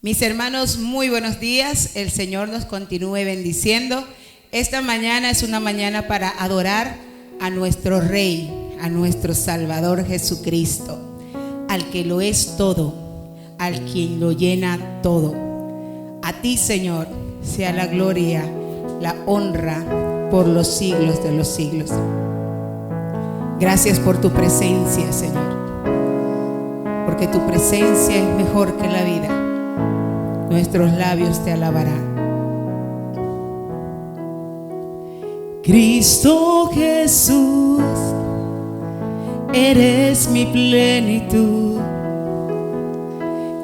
Mis hermanos, muy buenos días. El Señor nos continúe bendiciendo. Esta mañana es una mañana para adorar a nuestro Rey, a nuestro Salvador Jesucristo, al que lo es todo, al quien lo llena todo. A ti, Señor, sea la gloria, la honra por los siglos de los siglos. Gracias por tu presencia, Señor, porque tu presencia es mejor que la vida. Nuestros labios te alabarán. Cristo Jesús, eres mi plenitud.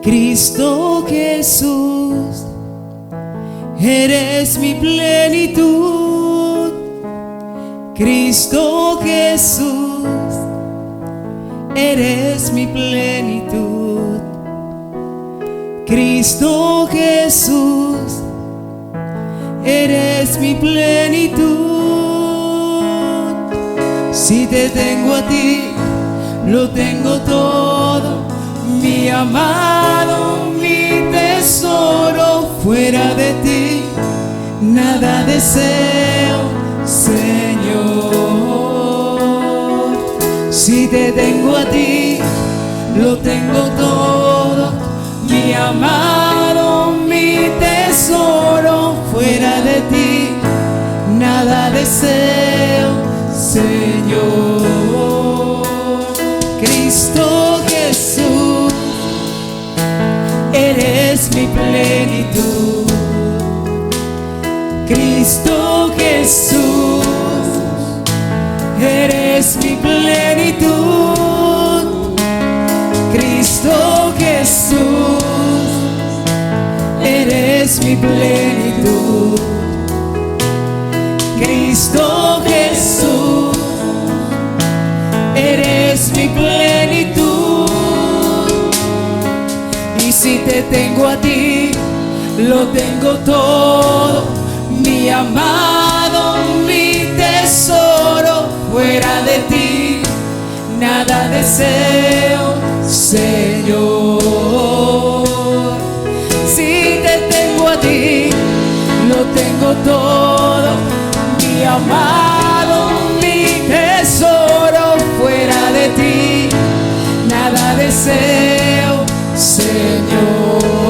Cristo Jesús, eres mi plenitud. Cristo Jesús, eres mi plenitud. Cristo Jesús, eres mi plenitud. Si te tengo a ti, lo tengo todo, mi amado, mi tesoro. Fuera de ti, nada deseo, Señor. Si te tengo a ti, lo tengo todo, mi amado, mi tesoro. Fuera de ti, nada deseo, Señor. Cristo Jesús, eres mi plenitud. Cristo Jesús, eres mi plenitud. Cristo Jesús, eres mi plenitud. Cristo Jesús, eres mi plenitud. Y si te tengo a ti, lo tengo todo, mi amado, mi tesoro. Fuera de ti, nada deseo, Señor. Si te tengo a ti, lo tengo todo, mi amado, mi tesoro. Fuera de ti, nada deseo, Señor.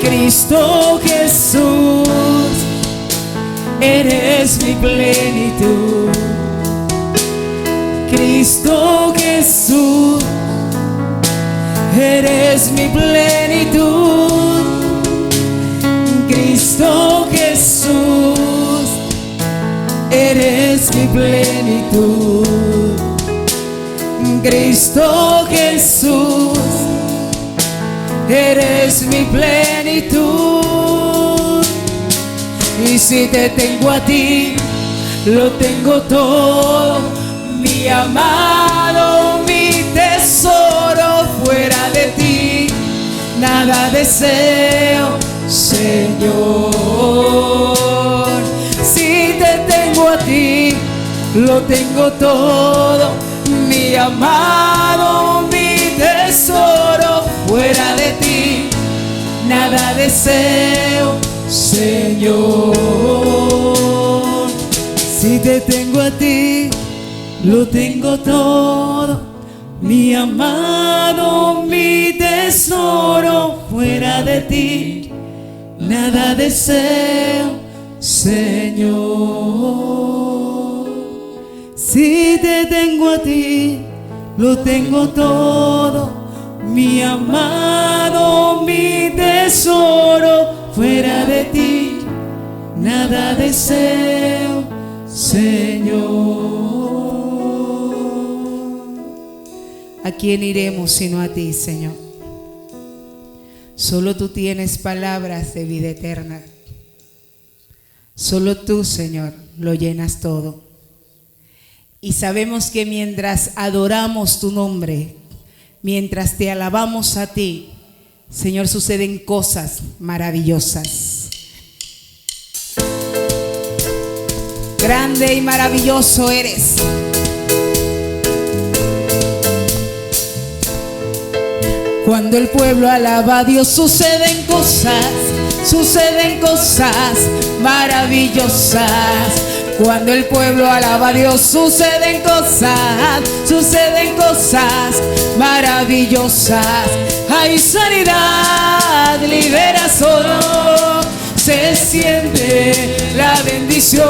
Cristo Jesús, eres mi plenitud. Cristo Jesús, eres mi plenitud. Cristo Jesús, eres mi plenitud. Cristo Jesús, eres mi plenitud. Y si te tengo a ti, lo tengo todo, mi amado, mi tesoro. Fuera de ti, nada deseo, Señor. Si te tengo a ti, lo tengo todo, mi amado, mi tesoro. Fuera de ti, nada deseo, Señor. Si te tengo a ti, lo tengo todo, mi amado, mi tesoro. Fuera de ti, nada deseo, Señor. Si te tengo a ti, lo tengo todo, mi amado, mi tesoro. Fuera de ti, nada deseo, Señor. ¿A quién iremos sino a ti, Señor? Solo tú tienes palabras de vida eterna. Solo tú, Señor, lo llenas todo. Y sabemos que mientras adoramos tu nombre, mientras te alabamos a ti, Señor, suceden cosas maravillosas. Grande y maravilloso eres. Cuando el pueblo alaba a Dios suceden cosas maravillosas. Cuando el pueblo alaba a Dios suceden cosas maravillosas. Hay sanidad, liberación, se siente la bendición.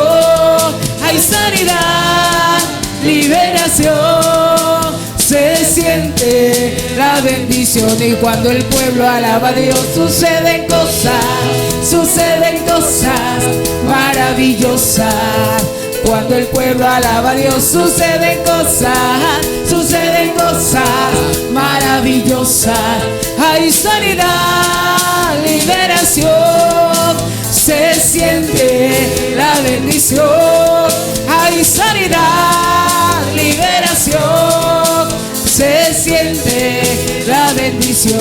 Hay sanidad, liberación, se siente la bendición. Y cuando el pueblo alaba a Dios suceden cosas maravillosas. Cuando el pueblo alaba a Dios suceden cosas maravillosas. Hay sanidad, liberación, se siente la bendición. Hay sanidad, liberación, se siente la bendición.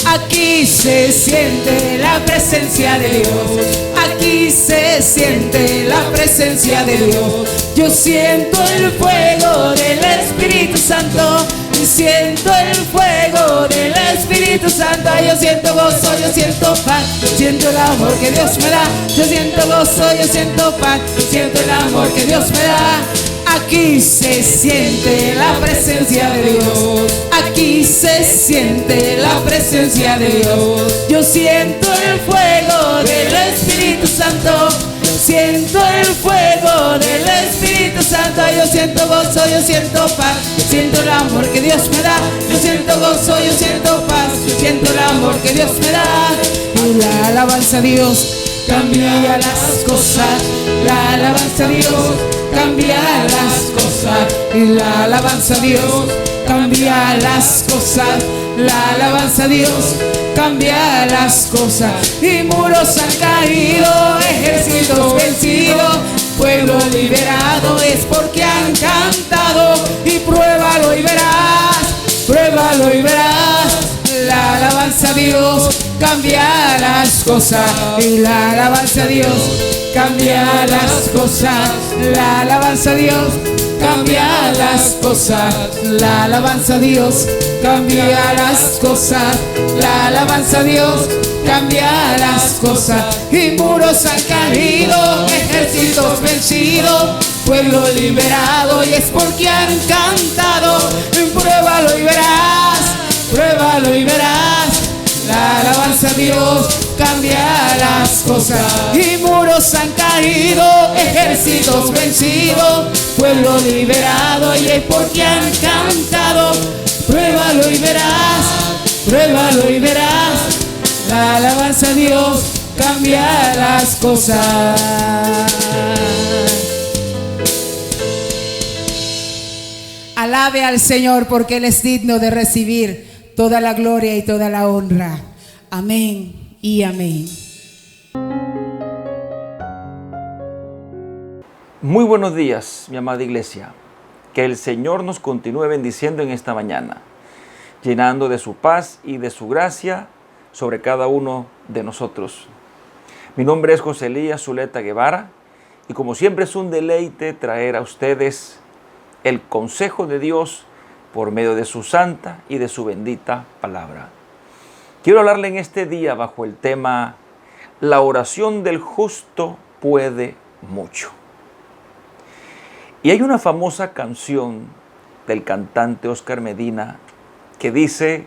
Aquí se siente la presencia de Dios. Aquí se siente la presencia de Dios. Yo siento el fuego del Espíritu Santo. Siento el fuego del Espíritu Santo. Yo siento gozo, yo siento paz, yo siento el amor que Dios me da. Yo siento gozo, yo siento paz, yo siento el amor que Dios me da. Aquí se siente la presencia de Dios. Aquí se siente la presencia de Dios. Yo siento el fuego del Espíritu Santo. Yo siento el fuego del Espíritu Santo. Yo siento gozo, yo siento paz, yo siento el amor que Dios me da. Yo siento gozo, yo siento paz, yo siento el amor que Dios me da. Y la alabanza a Dios cambia las cosas. La alabanza a Dios cambia las cosas. Y la alabanza a Dios cambia las cosas. La alabanza a Dios cambia las cosas. Y muros han caído, ejércitos vencidos, pueblo liberado es porque han cantado. Y pruébalo y verás, pruébalo y verás. La alabanza a Dios cambia las cosas. Y la alabanza a Dios cambia las cosas. La alabanza a Dios cambia las cosas. La alabanza a Dios cambia las cosas. La alabanza a Dios cambia las cosas. Y muros han caído, ejércitos vencidos, pueblo liberado y es porque han cantado. Pruébalo y verás, pruébalo y verás. La alabanza a Dios cambia las cosas. Y muros han caído, ejércitos vencidos, pueblo liberado y es porque han cantado. Pruébalo y verás, pruébalo y verás. La alabanza a Dios cambia las cosas. Alabe al Señor porque Él es digno de recibir toda la gloria y toda la honra. Amén y amén. Muy buenos días, mi amada iglesia. Que el Señor nos continúe bendiciendo en esta mañana, llenando de su paz y de su gracia sobre cada uno de nosotros. Mi nombre es José Elías Zuleta Guevara y como siempre es un deleite traer a ustedes el consejo de Dios por medio de su santa y de su bendita palabra. Quiero hablarle en este día bajo el tema La oración del justo puede mucho. Y hay una famosa canción del cantante Oscar Medina que dice: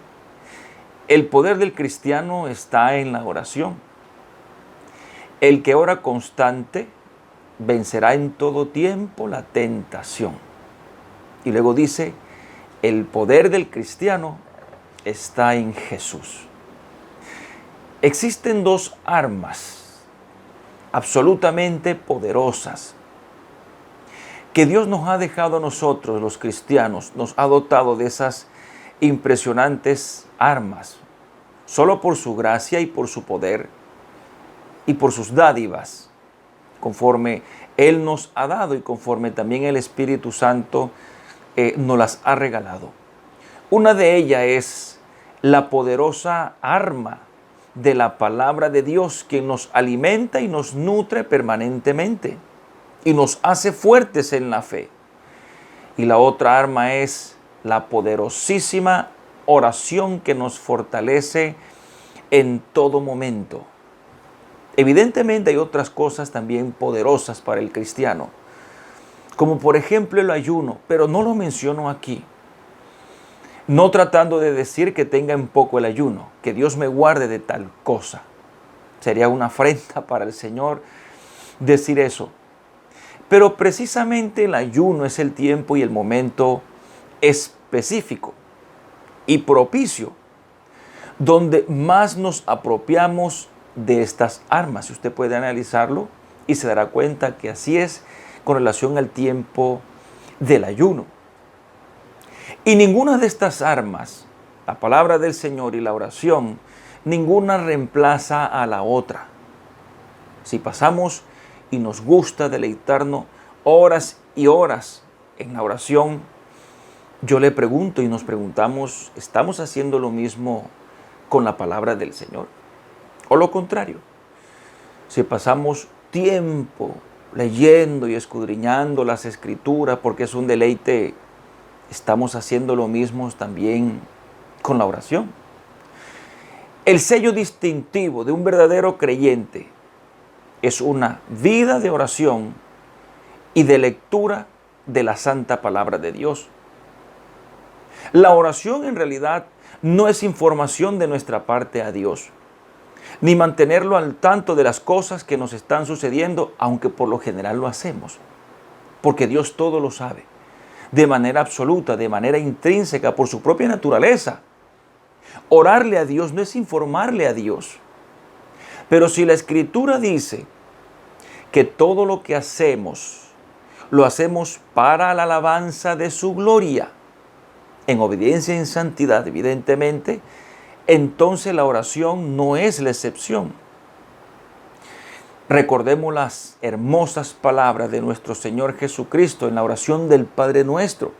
el poder del cristiano está en la oración. El que ora constante vencerá en todo tiempo la tentación. Y luego dice: el poder del cristiano está en Jesús. Existen dos armas absolutamente poderosas que Dios nos ha dejado a nosotros, los cristianos, nos ha dotado de esas impresionantes armas, solo por su gracia y por su poder y por sus dádivas, conforme Él nos ha dado y conforme también el Espíritu Santo nos las ha regalado. Una de ellas es la poderosa arma de la palabra de Dios que nos alimenta y nos nutre permanentemente y nos hace fuertes en la fe. Y la otra arma es la poderosísima oración que nos fortalece en todo momento. Evidentemente hay otras cosas también poderosas para el cristiano, como por ejemplo el ayuno, pero no lo menciono aquí. No tratando de decir que tenga en poco el ayuno, que Dios me guarde de tal cosa. Sería una afrenta para el Señor decir eso. Pero precisamente el ayuno es el tiempo y el momento específico y propicio donde más nos apropiamos de estas armas. Si usted puede analizarlo y se dará cuenta que así es con relación al tiempo del ayuno. Y ninguna de estas armas, la palabra del Señor y la oración, ninguna reemplaza a la otra. Si pasamos y nos gusta deleitarnos horas y horas en la oración, yo le pregunto y nos preguntamos, ¿estamos haciendo lo mismo con la palabra del Señor? O lo contrario, si pasamos tiempo leyendo y escudriñando las Escrituras porque es un deleite, ¿estamos haciendo lo mismo también con la oración? El sello distintivo de un verdadero creyente es una vida de oración y de lectura de la santa palabra de Dios. La oración en realidad no es información de nuestra parte a Dios, ni mantenerlo al tanto de las cosas que nos están sucediendo, aunque por lo general lo hacemos, porque Dios todo lo sabe, de manera absoluta, de manera intrínseca, por su propia naturaleza. Orarle a Dios no es informarle a Dios. Pero si la Escritura dice que todo lo que hacemos, lo hacemos para la alabanza de su gloria, en obediencia y en santidad, evidentemente, entonces la oración no es la excepción. Recordemos las hermosas palabras de nuestro Señor Jesucristo en la oración del Padre Nuestro,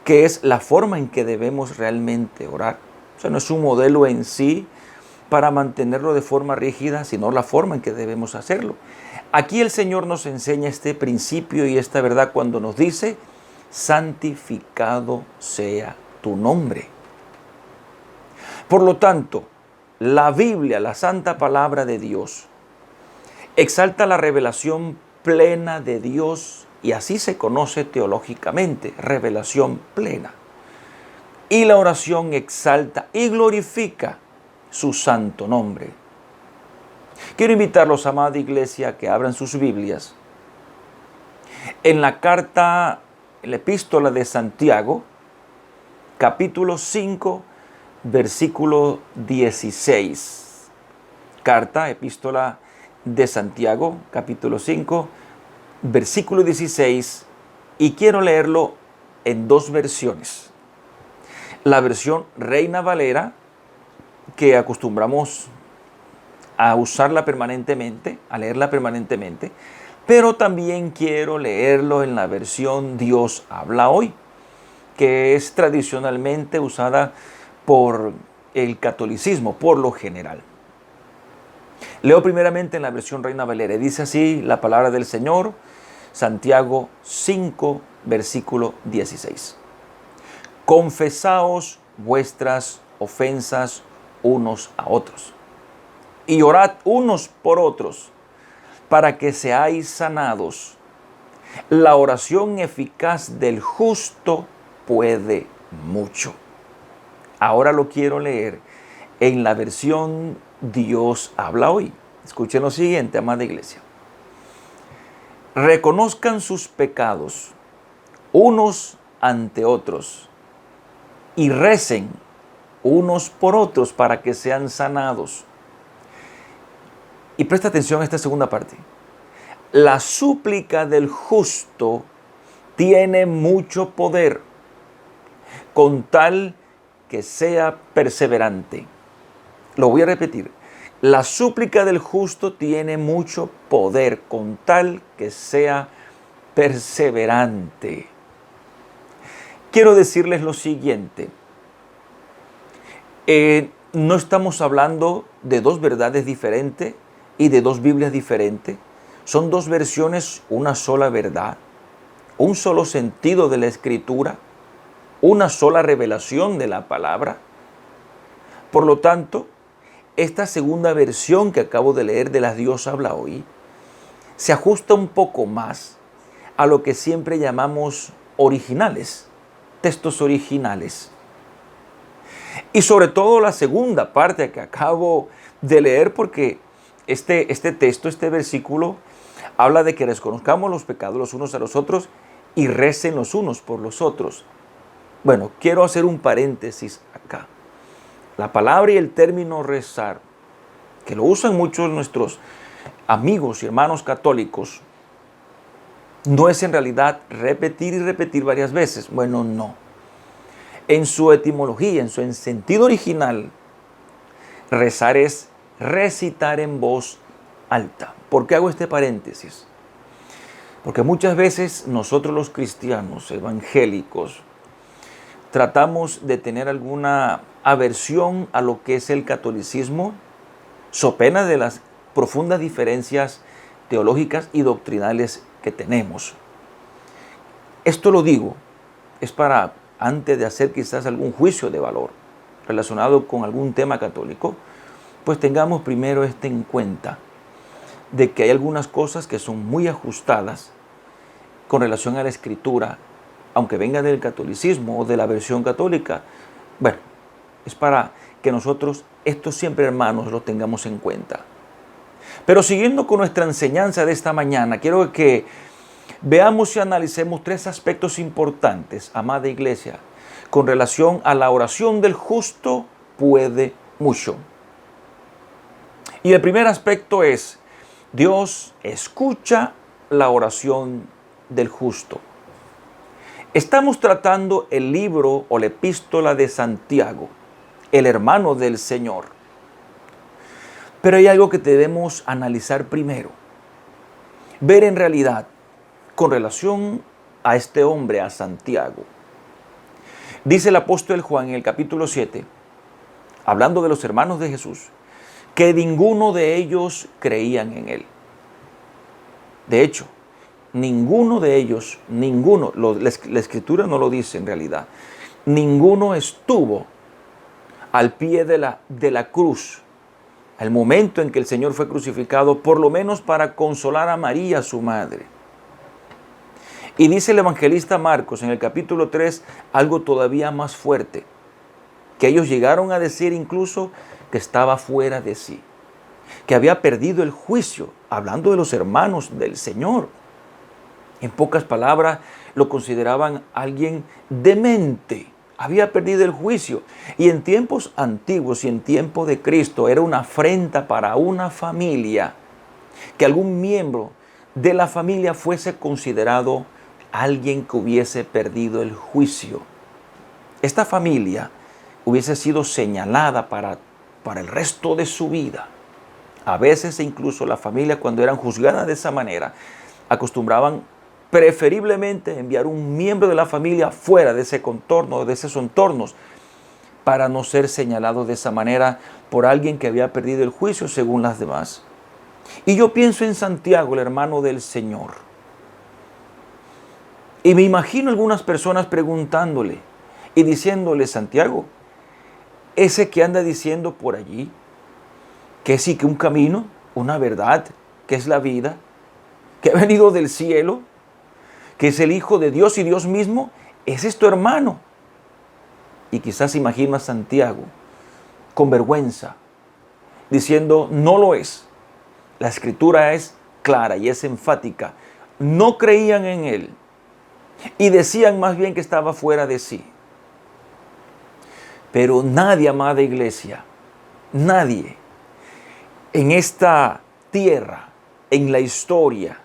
que es la forma en que debemos realmente orar. O sea, no es un modelo en sí para mantenerlo de forma rígida, sino la forma en que debemos hacerlo. Aquí el Señor nos enseña este principio y esta verdad cuando nos dice, santificado sea tu nombre. Por lo tanto, la Biblia, la santa palabra de Dios, exalta la revelación plena de Dios y así se conoce teológicamente, revelación plena. Y la oración exalta y glorifica su santo nombre. Quiero invitarlos, amada iglesia, a que abran sus Biblias en la carta, en la epístola de Santiago, capítulo 5, versículo 16. Carta, epístola de Santiago, capítulo 5, versículo 16. Y quiero leerlo en dos versiones. La versión Reina Valera, que acostumbramos a usarla permanentemente, a leerla permanentemente, pero también quiero leerlo en la versión Dios habla hoy, que es tradicionalmente usada por el catolicismo, por lo general. Leo primeramente en la versión Reina Valera. Dice así la palabra del Señor, Santiago 5, versículo 16. Confesaos vuestras ofensas unos a otros y orad unos por otros para que seáis sanados. La oración eficaz del justo puede mucho. Ahora lo quiero leer en la versión Dios habla hoy. Escuchen lo siguiente, amada iglesia. Reconozcan sus pecados unos ante otros y recen unos por otros para que sean sanados. Y presta atención a esta segunda parte. La súplica del justo tiene mucho poder, con tal que sea perseverante. Lo voy a repetir. La súplica del justo tiene mucho poder, con tal que sea perseverante. Quiero decirles lo siguiente. No estamos hablando de dos verdades diferentes y de dos Biblias diferentes. Son dos versiones, una sola verdad, un solo sentido de la Escritura, una sola revelación de la palabra. Por lo tanto, esta segunda versión que acabo de leer de la Dios habla hoy se ajusta un poco más a lo que siempre llamamos originales, textos originales. Y sobre todo la segunda parte que acabo de leer, porque este texto, este versículo, habla de que reconozcamos los pecados los unos a los otros y recen los unos por los otros. Bueno, quiero hacer un paréntesis acá. La palabra y el término rezar, que lo usan muchos nuestros amigos y hermanos católicos, no es en realidad repetir y repetir varias veces. Bueno, no. En su etimología, en su sentido original, rezar es recitar en voz alta. ¿Por qué hago este paréntesis? Porque muchas veces nosotros los cristianos evangélicos tratamos de tener alguna aversión a lo que es el catolicismo, so pena de las profundas diferencias teológicas y doctrinales que tenemos. Esto lo digo, es para, antes de hacer quizás algún juicio de valor relacionado con algún tema católico, pues tengamos primero en cuenta de que hay algunas cosas que son muy ajustadas con relación a la Escritura, aunque venga del catolicismo o de la versión católica. Bueno, es para que nosotros, estos siempre hermanos, lo tengamos en cuenta. Pero siguiendo con nuestra enseñanza de esta mañana, quiero que veamos y analicemos tres aspectos importantes, amada iglesia, con relación a la oración del justo puede mucho. Y el primer aspecto es, Dios escucha la oración del justo. Estamos tratando el libro o la epístola de Santiago, el hermano del Señor. Pero hay algo que debemos analizar primero. Ver en realidad, con relación a este hombre, a Santiago. Dice el apóstol Juan en el capítulo 7, hablando de los hermanos de Jesús, que ninguno de ellos creían en él. De hecho, ninguno de ellos, la Escritura no lo dice en realidad, ninguno estuvo al pie de la cruz, al momento en que el Señor fue crucificado, por lo menos para consolar a María, su madre. Y dice el evangelista Marcos en el capítulo 3 algo todavía más fuerte, que ellos llegaron a decir incluso que estaba fuera de sí, que había perdido el juicio, hablando de los hermanos del Señor. En pocas palabras, lo consideraban alguien demente, había perdido el juicio. Y en tiempos antiguos y en tiempo de Cristo era una afrenta para una familia que algún miembro de la familia fuese considerado alguien que hubiese perdido el juicio. Esta familia hubiese sido señalada para el resto de su vida. A veces incluso la familia, cuando eran juzgadas de esa manera, acostumbraban preferiblemente enviar un miembro de la familia fuera de ese contorno, de esos entornos, para no ser señalado de esa manera por alguien que había perdido el juicio según las demás. Y yo pienso en Santiago, el hermano del Señor. Y me imagino algunas personas preguntándole y diciéndole, Santiago, ese que anda diciendo por allí, que sí, que un camino, una verdad, que es la vida, que ha venido del cielo, que es el Hijo de Dios y Dios mismo, ese es tu hermano. Y quizás imagino a Santiago con vergüenza, diciendo, no lo es. La Escritura es clara y es enfática. No creían en él y decían más bien que estaba fuera de sí. Pero nadie, amada iglesia, nadie en esta tierra, en la historia,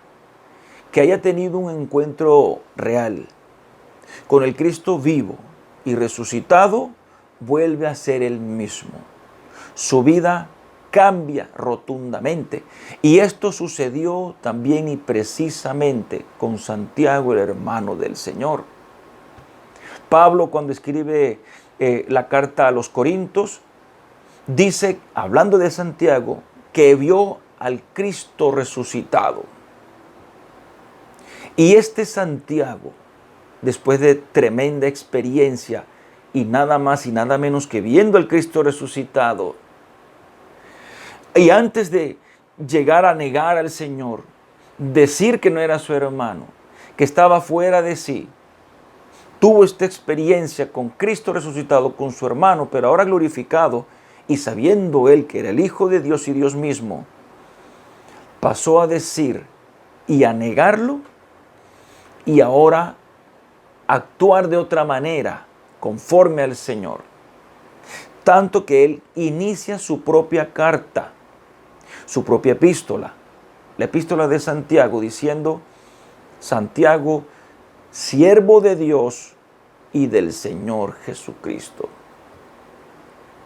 que haya tenido un encuentro real con el Cristo vivo y resucitado, vuelve a ser el mismo. Su vida cambia rotundamente. Y esto sucedió también y precisamente con Santiago, el hermano del Señor. Pablo, cuando escribe la carta a los Corintios, dice, hablando de Santiago, que vio al Cristo resucitado. Y este Santiago después de tremenda experiencia y nada más y nada menos que viendo al Cristo resucitado, y antes de llegar a negar al Señor, decir que no era su hermano, que estaba fuera de sí, tuvo esta experiencia con Cristo resucitado, con su hermano, pero ahora glorificado, y sabiendo él que era el Hijo de Dios y Dios mismo, pasó a decir y a negarlo, y ahora actuar de otra manera, conforme al Señor. Tanto que él inicia su propia carta, su propia epístola, la epístola de Santiago, diciendo: Santiago, siervo de Dios y del Señor Jesucristo.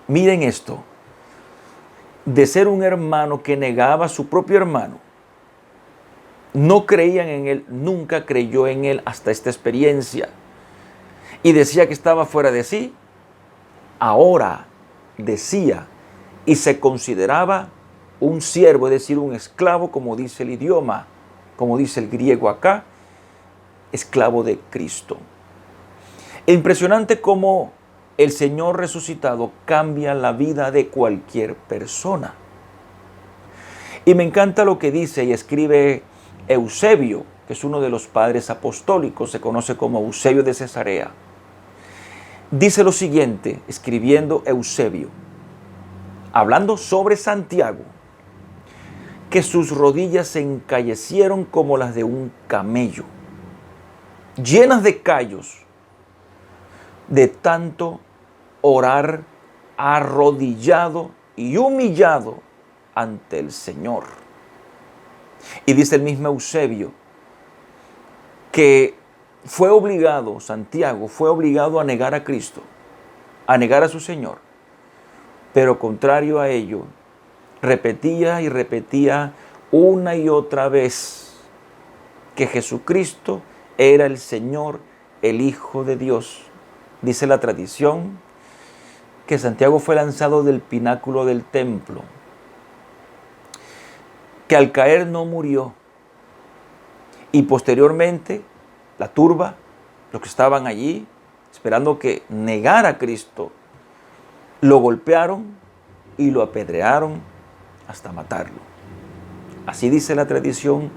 Miren esto, de ser un hermano que negaba a su propio hermano, no creían en él, nunca creyó en él hasta esta experiencia, y decía que estaba fuera de sí, ahora decía y se consideraba un siervo, es decir, un esclavo, como dice el idioma, como dice el griego acá, esclavo de Cristo. Impresionante cómo el Señor resucitado cambia la vida de cualquier persona. Y me encanta lo que dice y escribe Eusebio, que es uno de los padres apostólicos, se conoce como Eusebio de Cesarea. Dice lo siguiente, escribiendo Eusebio, hablando sobre Santiago, que sus rodillas se encallecieron como las de un camello, llenas de callos, de tanto orar arrodillado y humillado ante el Señor. Y dice el mismo Eusebio que fue obligado, Santiago fue obligado a negar a Cristo, a negar a su Señor, pero contrario a ello, repetía y repetía una y otra vez que Jesucristo era el Señor, el Hijo de Dios. Dice la tradición que Santiago fue lanzado del pináculo del templo, que al caer no murió, y posteriormente la turba, los que estaban allí esperando que negara a Cristo, lo golpearon y lo apedrearon hasta matarlo. Así dice la tradición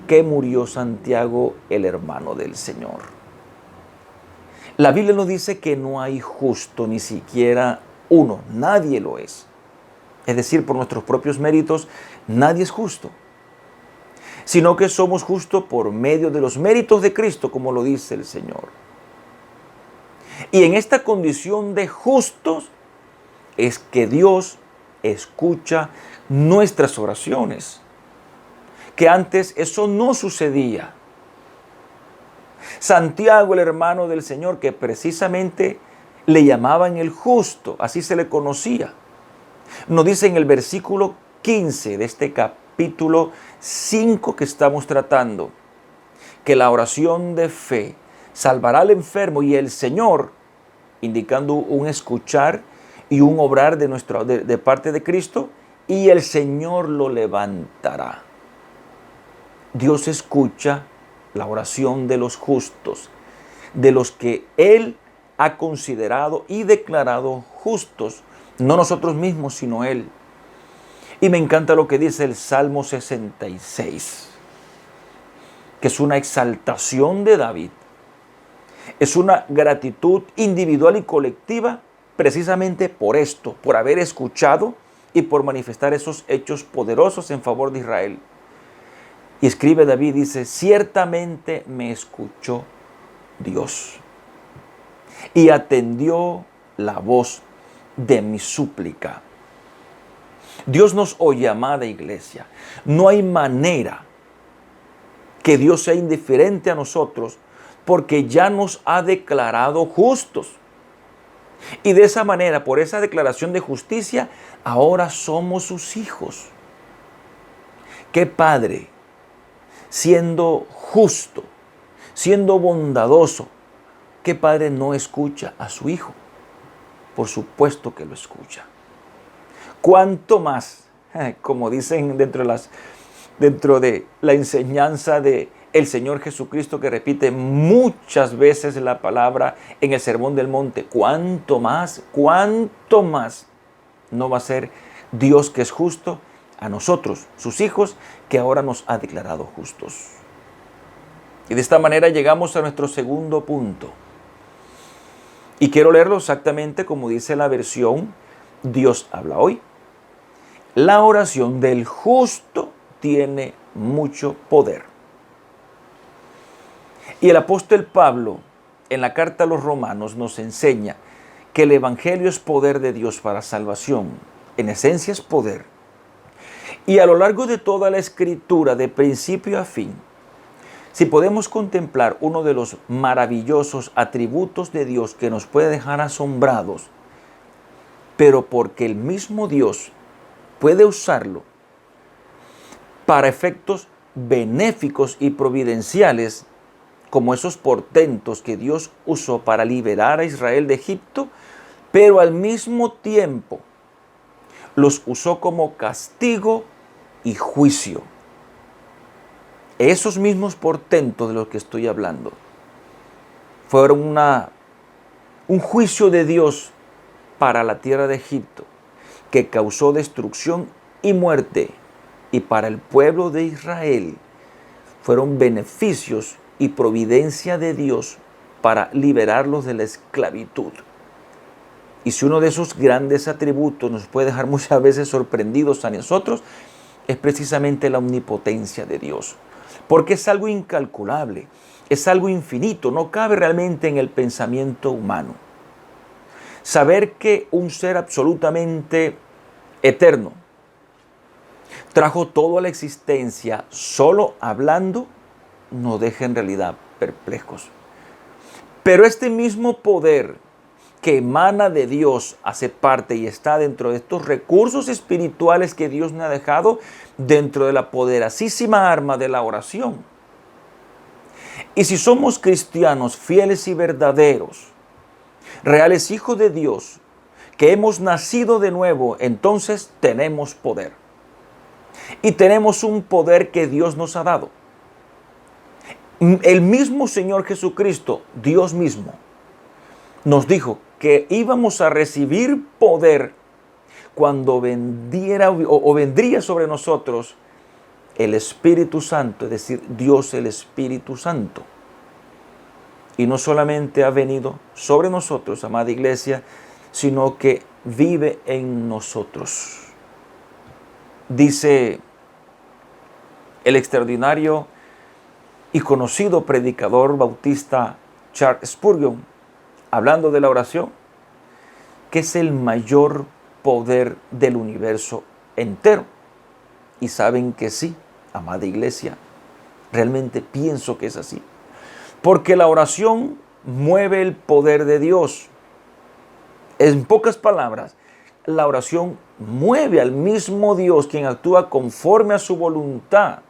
que murió Santiago, el hermano del Señor. La Biblia nos dice que no hay justo, ni siquiera uno, nadie lo es. Es decir, por nuestros propios méritos, nadie es justo, sino que somos justos por medio de los méritos de Cristo, como lo dice el Señor. Y en esta condición de justos es que Dios escucha nuestras oraciones, que antes eso no sucedía. Santiago, el hermano del Señor, que precisamente le llamaban el justo, así se le conocía, nos dice en el versículo 15 de este capítulo 5 que estamos tratando, que la oración de fe salvará al enfermo, y el Señor, indicando un escuchar y un obrar de parte de Cristo, y el Señor lo levantará. Dios escucha la oración de los justos, de los que Él ha considerado y declarado justos, no nosotros mismos, sino Él. Y me encanta lo que dice el Salmo 66, que es una exaltación de David. Es una gratitud individual y colectiva precisamente por esto, por haber escuchado y por manifestar esos hechos poderosos en favor de Israel. Y escribe David, dice: ciertamente me escuchó Dios y atendió la voz de mi súplica. Dios nos oye, amada iglesia. No hay manera que Dios sea indiferente a nosotros, porque ya nos ha declarado justos. Y de esa manera, por esa declaración de justicia, ahora somos sus hijos. ¿Qué padre, siendo justo, siendo bondadoso, qué padre no escucha a su hijo? Por supuesto que lo escucha. ¿Cuánto más, como dicen dentro de la enseñanza de el Señor Jesucristo, que repite muchas veces la palabra en el Sermón del Monte, cuánto más no va a ser Dios, que es justo, a nosotros, sus hijos, que ahora nos ha declarado justos. Y de esta manera llegamos a nuestro segundo punto. Y quiero leerlo exactamente como dice la versión Dios habla hoy. La oración del justo tiene mucho poder. Y el apóstol Pablo, en la carta a los Romanos, nos enseña que el Evangelio es poder de Dios para salvación. En esencia es poder. Y a lo largo de toda la Escritura, de principio a fin, si podemos contemplar uno de los maravillosos atributos de Dios que nos puede dejar asombrados, pero porque el mismo Dios puede usarlo para efectos benéficos y providenciales, como esos portentos que Dios usó para liberar a Israel de Egipto, pero al mismo tiempo los usó como castigo y juicio. Esos mismos portentos de los que estoy hablando fueron un juicio de Dios para la tierra de Egipto, que causó destrucción y muerte, y para el pueblo de Israel fueron beneficios y providencia de Dios para liberarlos de la esclavitud. Y si uno de esos grandes atributos nos puede dejar muchas veces sorprendidos a nosotros, es precisamente la omnipotencia de Dios. Porque es algo incalculable, es algo infinito, no cabe realmente en el pensamiento humano. Saber que un ser absolutamente eterno trajo todo a la existencia solo hablando, nos deja en realidad perplejos. Pero este mismo poder que emana de Dios hace parte y está dentro de estos recursos espirituales que Dios nos ha dejado dentro de la poderosísima arma de la oración. Y si somos cristianos fieles y verdaderos, reales hijos de Dios, que hemos nacido de nuevo, entonces tenemos poder. Y tenemos un poder que Dios nos ha dado. El mismo Señor Jesucristo, Dios mismo, nos dijo que íbamos a recibir poder cuando vendría sobre nosotros el Espíritu Santo, es decir, Dios el Espíritu Santo. Y no solamente ha venido sobre nosotros, amada iglesia, sino que vive en nosotros. Dice el extraordinario y conocido predicador bautista Charles Spurgeon, hablando de la oración, que es el mayor poder del universo entero. Y saben que sí, amada iglesia, realmente pienso que es así. Porque la oración mueve el poder de Dios. En pocas palabras, la oración mueve al mismo Dios, quien actúa conforme a su voluntad.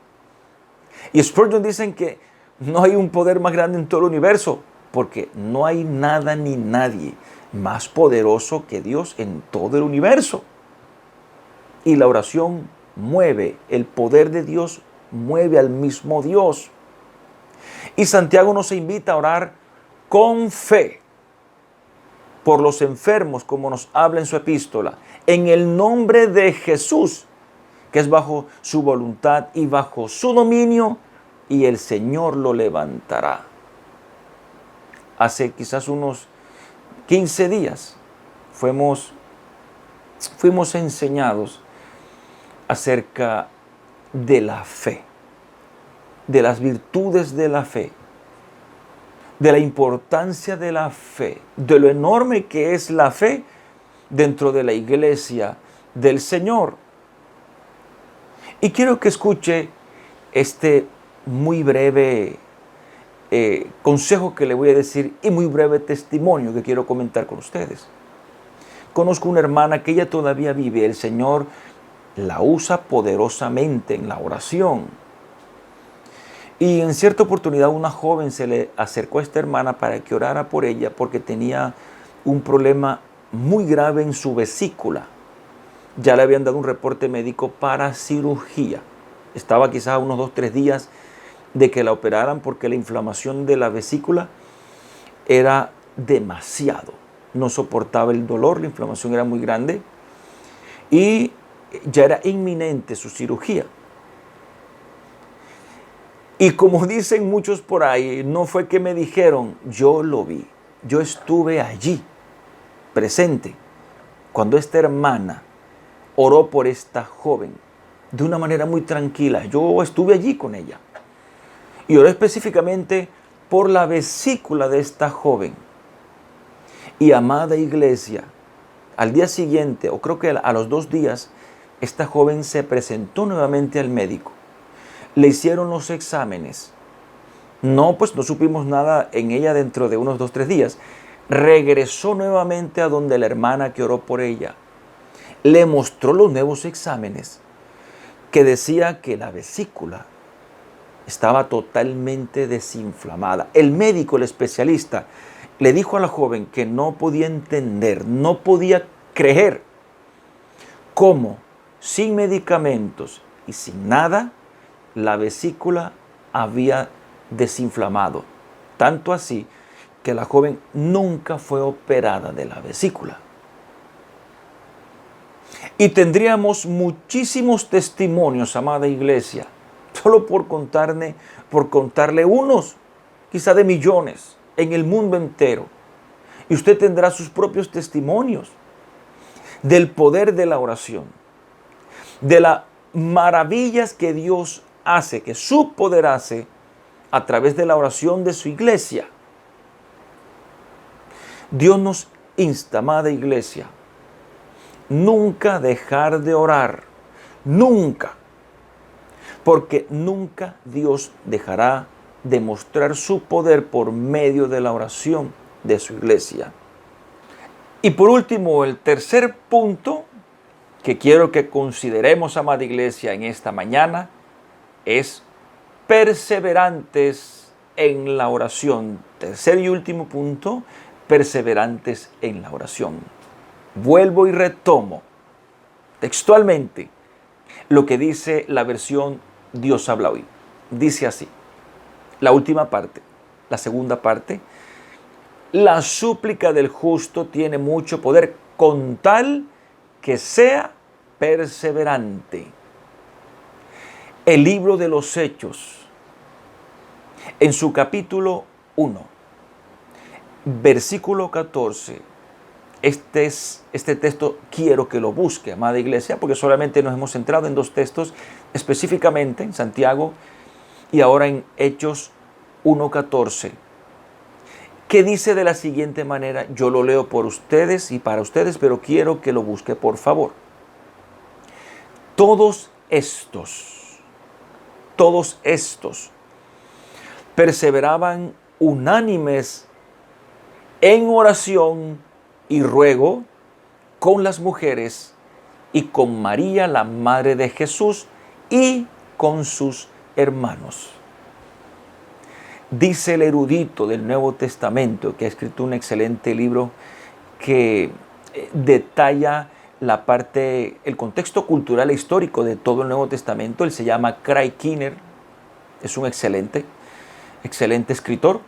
Y Spurgeon dicen que no hay un poder más grande en todo el universo, porque no hay nada ni nadie más poderoso que Dios en todo el universo. Y la oración mueve, el poder de Dios mueve al mismo Dios. Y Santiago nos invita a orar con fe por los enfermos, como nos habla en su epístola, en el nombre de Jesús, que es bajo su voluntad y bajo su dominio, y el Señor lo levantará. Hace quizás unos 15 días fuimos enseñados acerca de la fe, de las virtudes de la fe, de la importancia de la fe, de lo enorme que es la fe dentro de la iglesia del Señor. Y quiero que escuche este muy breve consejo que le voy a decir y muy breve testimonio que quiero comentar con ustedes. Conozco una hermana que ella todavía vive, el Señor la usa poderosamente en la oración. Y en cierta oportunidad una joven se le acercó a esta hermana para que orara por ella porque tenía un problema muy grave en su vesícula. Ya le habían dado un reporte médico para cirugía. Estaba quizás unos 2 o 3 días de que la operaran porque la inflamación de la vesícula era demasiado. No soportaba el dolor, la inflamación era muy grande y ya era inminente su cirugía. Y como dicen muchos por ahí, no fue que me dijeron, yo lo vi. Yo estuve allí, presente, cuando esta hermana oró por esta joven de una manera muy tranquila. Yo estuve allí con ella y oré específicamente por la vesícula de esta joven. Y amada iglesia, al día siguiente, o creo que a los 2 días, esta joven se presentó nuevamente al médico. Le hicieron los exámenes. No supimos nada en ella dentro de unos 2, 3 días. Regresó nuevamente a donde la hermana que oró por ella. Le mostró los nuevos exámenes que decía que la vesícula estaba totalmente desinflamada. El médico, el especialista, le dijo a la joven que no podía entender, no podía creer cómo sin medicamentos y sin nada la vesícula había desinflamado. Tanto así que la joven nunca fue operada de la vesícula. Y tendríamos muchísimos testimonios, amada iglesia, solo por contarle unos, quizá de millones, en el mundo entero. Y usted tendrá sus propios testimonios del poder de la oración, de las maravillas que Dios hace, que su poder hace a través de la oración de su iglesia. Dios nos insta, amada iglesia, nunca dejar de orar, nunca, porque nunca Dios dejará de mostrar su poder por medio de la oración de su iglesia. Y por último, el tercer punto que quiero que consideremos, amada iglesia, en esta mañana es perseverantes en la oración. Tercer y último punto, perseverantes en la oración. Vuelvo y retomo textualmente lo que dice la versión Dios habla hoy. Dice así, la última parte, la segunda parte: la súplica del justo tiene mucho poder con tal que sea perseverante. El libro de los Hechos, en su capítulo 1, versículo 14, este texto quiero que lo busque, amada iglesia, porque solamente nos hemos centrado en 2 textos, específicamente en Santiago y ahora en Hechos 1:14, que dice de la siguiente manera. Yo lo leo por ustedes y para ustedes, pero quiero que lo busque, por favor. Todos estos perseveraban unánimes en oración y ruego con las mujeres y con María, la madre de Jesús, y con sus hermanos. Dice el erudito del Nuevo Testamento, que ha escrito un excelente libro que detalla la parte, el contexto cultural e histórico de todo el Nuevo Testamento. Él se llama Craig Keener, es un excelente escritor,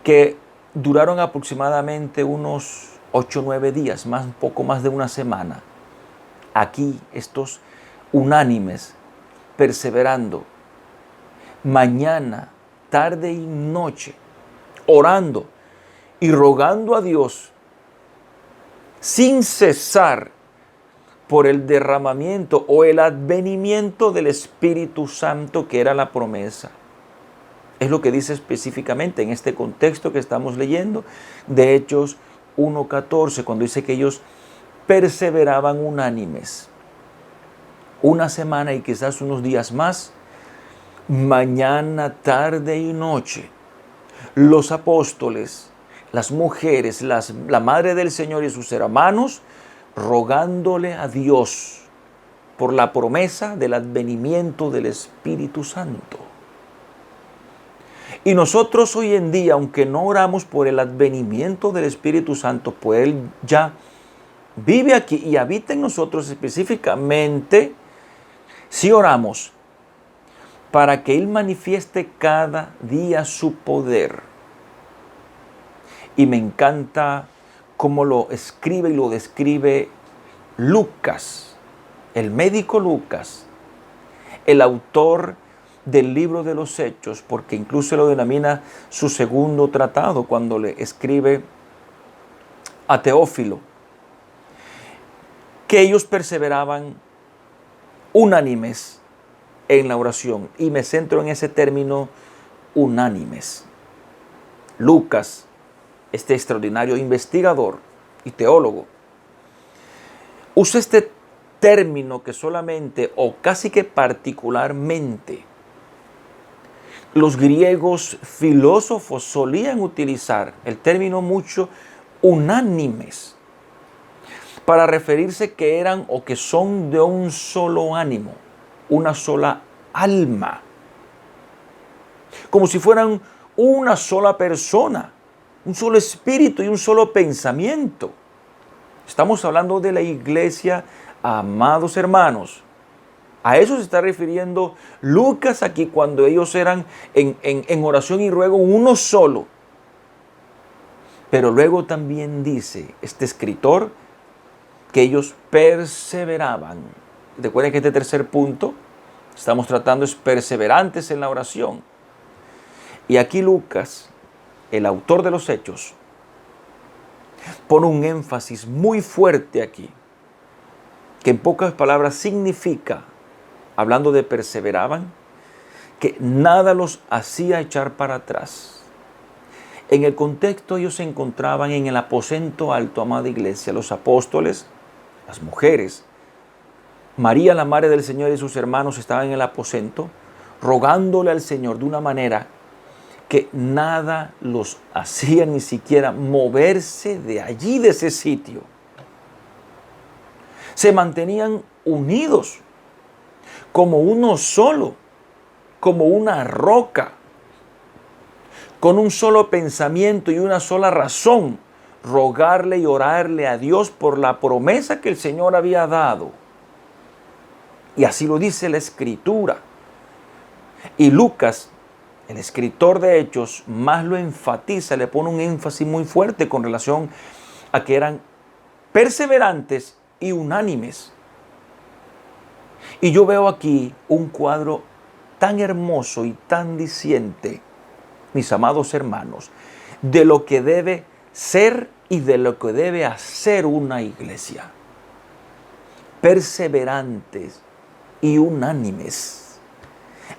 que duraron aproximadamente unos 8 o 9 días, un poco más de una semana. Aquí estos unánimes, perseverando, mañana, tarde y noche, orando y rogando a Dios sin cesar por el derramamiento o el advenimiento del Espíritu Santo, que era la promesa. Es lo que dice específicamente en este contexto que estamos leyendo de Hechos 1:14, cuando dice que ellos perseveraban unánimes. Una semana y quizás unos días más, mañana, tarde y noche, los apóstoles, las mujeres, la madre del Señor y sus hermanos, rogándole a Dios por la promesa del advenimiento del Espíritu Santo. Y nosotros hoy en día, aunque no oramos por el advenimiento del Espíritu Santo, pues Él ya vive aquí y habita en nosotros específicamente, sí oramos para que Él manifieste cada día su poder. Y me encanta cómo lo escribe y lo describe Lucas, el médico Lucas, el autor del libro de los Hechos, porque incluso lo denomina su segundo tratado cuando le escribe a Teófilo, que ellos perseveraban unánimes en la oración. Y me centro en ese término, unánimes. Lucas, este extraordinario investigador y teólogo, usa este término que solamente o casi que particularmente los griegos filósofos solían utilizar, el término mucho, unánimes, para referirse que eran o que son de un solo ánimo, una sola alma, como si fueran una sola persona, un solo espíritu y un solo pensamiento. Estamos hablando de la iglesia, amados hermanos. A eso se está refiriendo Lucas aquí cuando ellos eran en oración y ruego uno solo. Pero luego también dice este escritor que ellos perseveraban. Recuerden que este tercer punto estamos tratando es perseverantes en la oración. Y aquí Lucas, el autor de los Hechos, pone un énfasis muy fuerte aquí, que en pocas palabras significa, hablando de perseveraban, que nada los hacía echar para atrás. En el contexto ellos se encontraban en el aposento alto, amada iglesia, los apóstoles, las mujeres, María, la madre del Señor y sus hermanos estaban en el aposento, rogándole al Señor de una manera que nada los hacía ni siquiera moverse de allí, de ese sitio. Se mantenían unidos como uno solo, como una roca, con un solo pensamiento y una sola razón, rogarle y orarle a Dios por la promesa que el Señor había dado. Y así lo dice la Escritura. Y Lucas, el escritor de Hechos, más lo enfatiza, le pone un énfasis muy fuerte con relación a que eran perseverantes y unánimes. Y yo veo aquí un cuadro tan hermoso y tan diciente, mis amados hermanos, de lo que debe ser y de lo que debe hacer una iglesia. Perseverantes y unánimes.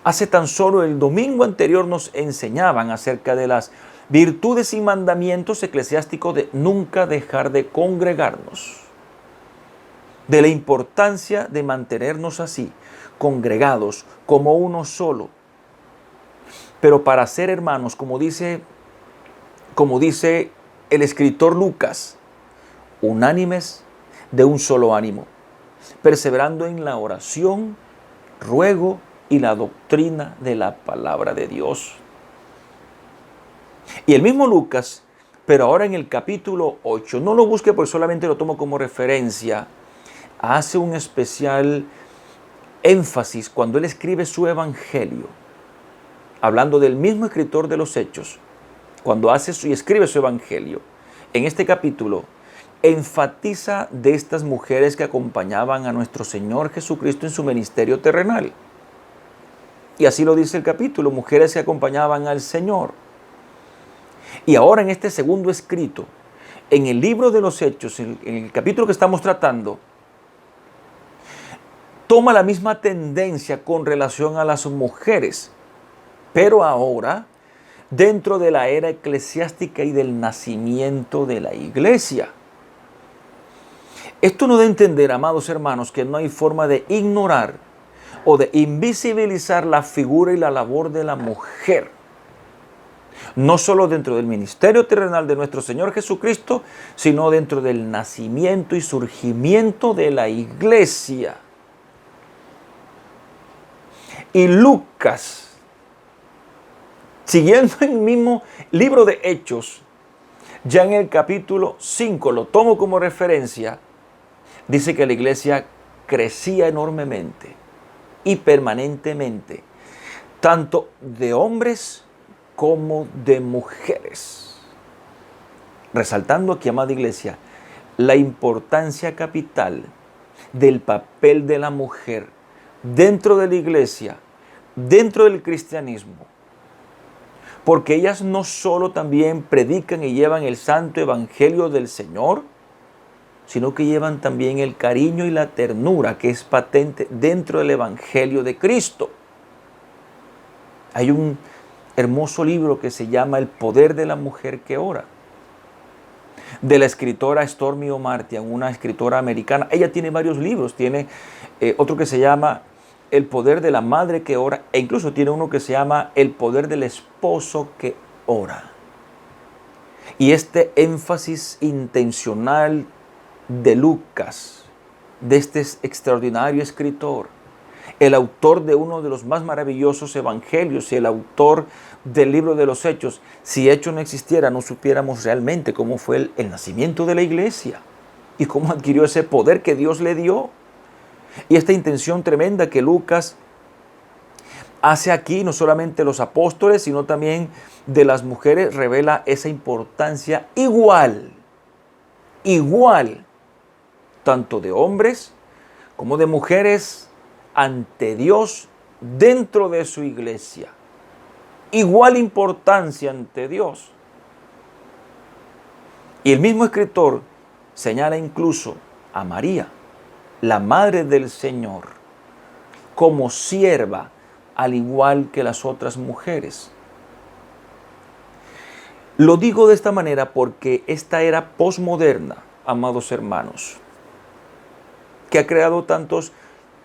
Hace tan solo el domingo anterior nos enseñaban acerca de las virtudes y mandamientos eclesiásticos de nunca dejar de congregarnos, de la importancia de mantenernos así, congregados como uno solo. Pero para ser hermanos, como dice el escritor Lucas, unánimes de un solo ánimo, perseverando en la oración, ruego y la doctrina de la palabra de Dios. Y el mismo Lucas, pero ahora en el capítulo 8, no lo busque porque solamente lo tomo como referencia, hace un especial énfasis cuando él escribe su evangelio, hablando del mismo escritor de los Hechos, cuando hace y escribe su evangelio. En este capítulo enfatiza de estas mujeres que acompañaban a nuestro Señor Jesucristo en su ministerio terrenal. Y así lo dice el capítulo, mujeres que acompañaban al Señor. Y ahora en este segundo escrito, en el libro de los Hechos, en el capítulo que estamos tratando, toma la misma tendencia con relación a las mujeres, pero ahora dentro de la era eclesiástica y del nacimiento de la iglesia. Esto nos da a entender, amados hermanos, que no hay forma de ignorar o de invisibilizar la figura y la labor de la mujer. No solo dentro del ministerio terrenal de nuestro Señor Jesucristo, sino dentro del nacimiento y surgimiento de la iglesia. Y Lucas, siguiendo el mismo libro de Hechos, ya en el capítulo 5, lo tomo como referencia, dice que la iglesia crecía enormemente y permanentemente, tanto de hombres como de mujeres. Resaltando aquí, amada iglesia, la importancia capital del papel de la mujer dentro de la iglesia, dentro del cristianismo. Porque ellas no solo también predican y llevan el santo evangelio del Señor, sino que llevan también el cariño y la ternura que es patente dentro del evangelio de Cristo. Hay un hermoso libro que se llama El poder de la mujer que ora, de la escritora Stormy Omartian, una escritora americana. Ella tiene varios libros, tiene otro que se llama El poder de la madre que ora, e incluso tiene uno que se llama El poder del esposo que ora. Y este énfasis intencional de Lucas, de este extraordinario escritor, el autor de uno de los más maravillosos evangelios y el autor del libro de los Hechos. Si Hechos no existiera, no supiéramos realmente cómo fue el nacimiento de la iglesia y cómo adquirió ese poder que Dios le dio. Y esta intención tremenda que Lucas hace aquí, no solamente de los apóstoles, sino también de las mujeres, revela esa importancia igual, tanto de hombres como de mujeres ante Dios dentro de su iglesia. Igual importancia ante Dios. Y el mismo escritor señala incluso a María, la madre del Señor, como sierva, al igual que las otras mujeres. Lo digo de esta manera porque esta era posmoderna, amados hermanos, que ha creado tantos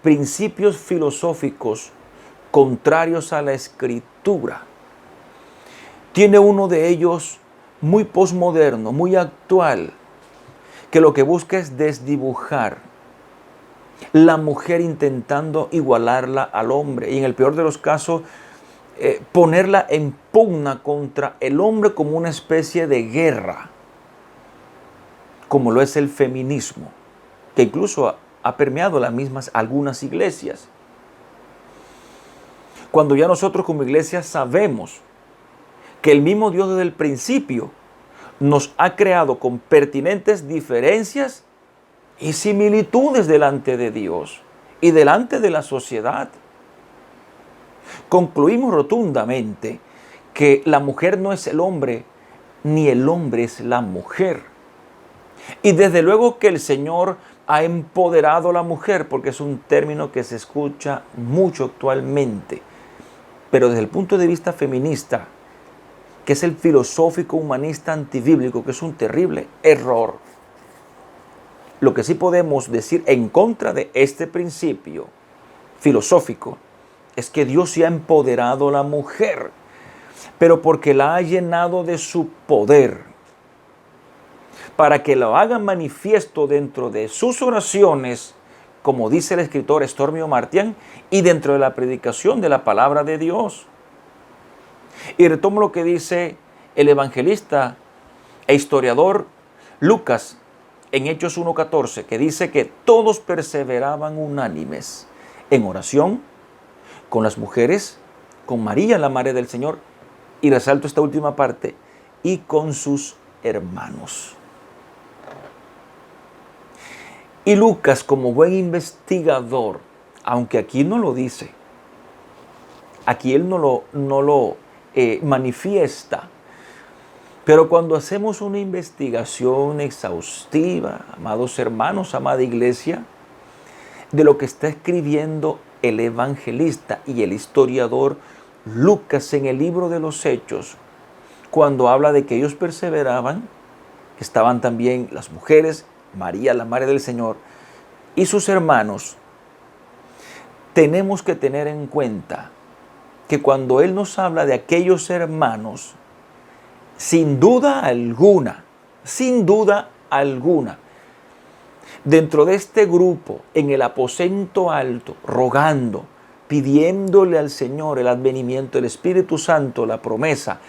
principios filosóficos contrarios a la Escritura. Tiene uno de ellos muy posmoderno, muy actual, que lo que busca es desdibujar la mujer intentando igualarla al hombre y en el peor de los casos ponerla en pugna contra el hombre como una especie de guerra, como lo es el feminismo, que incluso ha permeado las mismas algunas iglesias. Cuando ya nosotros como iglesia sabemos que el mismo Dios desde el principio nos ha creado con pertinentes diferencias y similitudes delante de Dios y delante de la sociedad. Concluimos rotundamente que la mujer no es el hombre, ni el hombre es la mujer. Y desde luego que el Señor ha empoderado a la mujer, porque es un término que se escucha mucho actualmente. Pero desde el punto de vista feminista, que es el filosófico humanista antibíblico, que es un terrible error. Lo que sí podemos decir en contra de este principio filosófico es que Dios sí ha empoderado a la mujer, pero porque la ha llenado de su poder, para que lo haga manifiesto dentro de sus oraciones, como dice el escritor Stormy Omartian, y dentro de la predicación de la palabra de Dios. Y retomo lo que dice el evangelista e historiador Lucas en Hechos 1:14, que dice que todos perseveraban unánimes en oración con las mujeres, con María, la madre del Señor, y resalto esta última parte, y con sus hermanos. Y Lucas, como buen investigador, aunque aquí no lo dice, aquí él no lo manifiesta, pero cuando hacemos una investigación exhaustiva, amados hermanos, amada iglesia, de lo que está escribiendo el evangelista y el historiador Lucas en el libro de los Hechos, cuando habla de que ellos perseveraban, estaban también las mujeres, María, la madre del Señor, y sus hermanos, tenemos que tener en cuenta que cuando Él nos habla de aquellos hermanos, sin duda alguna, dentro de este grupo, en el aposento alto, rogando, pidiéndole al Señor el advenimiento del Espíritu Santo, la promesa,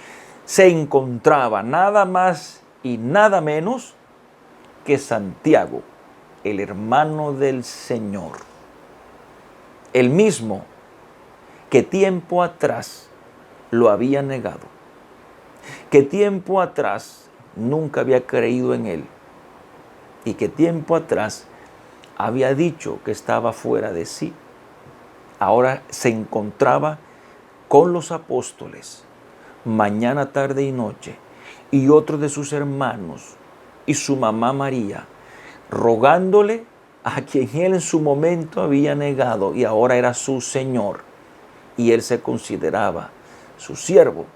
se encontraba nada más y nada menos que Santiago, el hermano del Señor, el mismo que tiempo atrás lo había negado, que tiempo atrás nunca había creído en él y que tiempo atrás había dicho que estaba fuera de sí, ahora se encontraba con los apóstoles mañana, tarde y noche, y otros de sus hermanos y su mamá María, rogándole a quien él en su momento había negado y ahora era su Señor, y él se consideraba su siervo.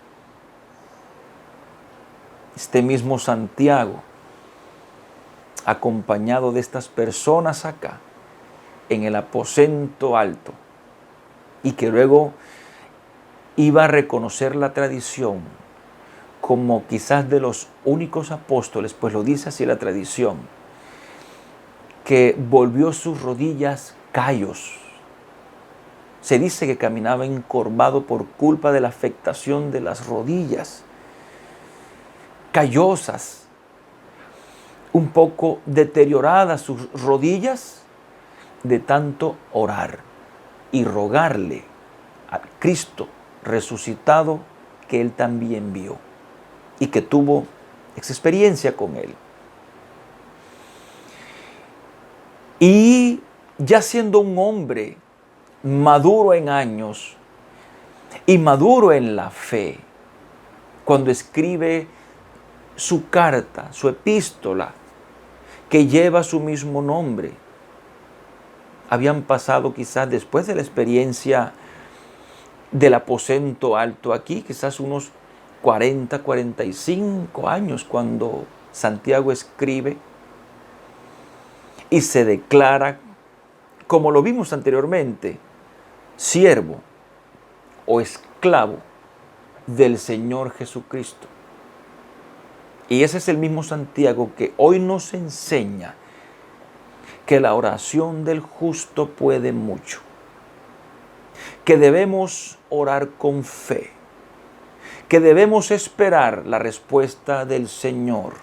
Este mismo Santiago, acompañado de estas personas acá, en el aposento alto, y que luego iba a reconocer la tradición como quizás de los únicos apóstoles, pues lo dice así la tradición, que volvió sus rodillas callos. Se dice que caminaba encorvado por culpa de la afectación de las rodillas, callosas, un poco deterioradas sus rodillas de tanto orar y rogarle a Cristo resucitado que él también vio y que tuvo experiencia con él. Y ya siendo un hombre maduro en años y maduro en la fe, cuando escribe su carta, su epístola, que lleva su mismo nombre, habían pasado quizás después de la experiencia del aposento alto aquí, quizás unos 40, 45 años cuando Santiago escribe y se declara, como lo vimos anteriormente, siervo o esclavo del Señor Jesucristo. Y ese es el mismo Santiago que hoy nos enseña que la oración del justo puede mucho, que debemos orar con fe, que debemos esperar la respuesta del Señor.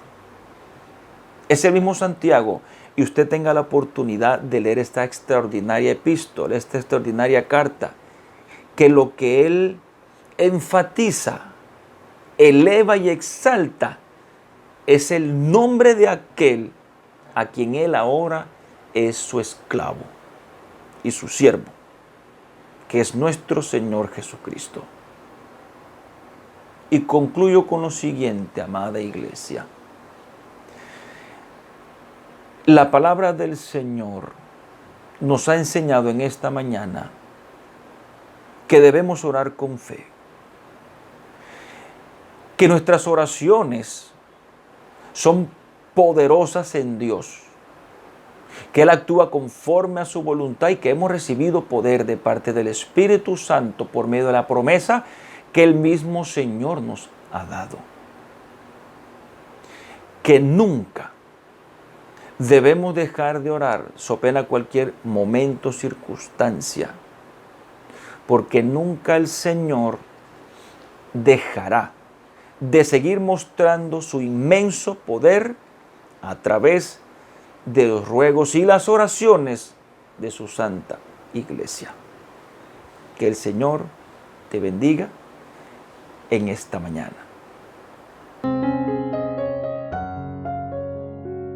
Es el mismo Santiago, y usted tenga la oportunidad de leer esta extraordinaria epístola, esta extraordinaria carta, que lo que él enfatiza, eleva y exalta es el nombre de aquel a quien él ahora es su esclavo y su siervo, que es nuestro Señor Jesucristo. Y concluyo con lo siguiente, amada iglesia. La palabra del Señor nos ha enseñado en esta mañana que debemos orar con fe, que nuestras oraciones son poderosas en Dios, que Él actúa conforme a su voluntad y que hemos recibido poder de parte del Espíritu Santo por medio de la promesa que el mismo Señor nos ha dado. Que nunca debemos dejar de orar so pena cualquier momento o circunstancia, porque nunca el Señor dejará de seguir mostrando su inmenso poder a través de los ruegos y las oraciones de su santa iglesia. Que el Señor te bendiga en esta mañana.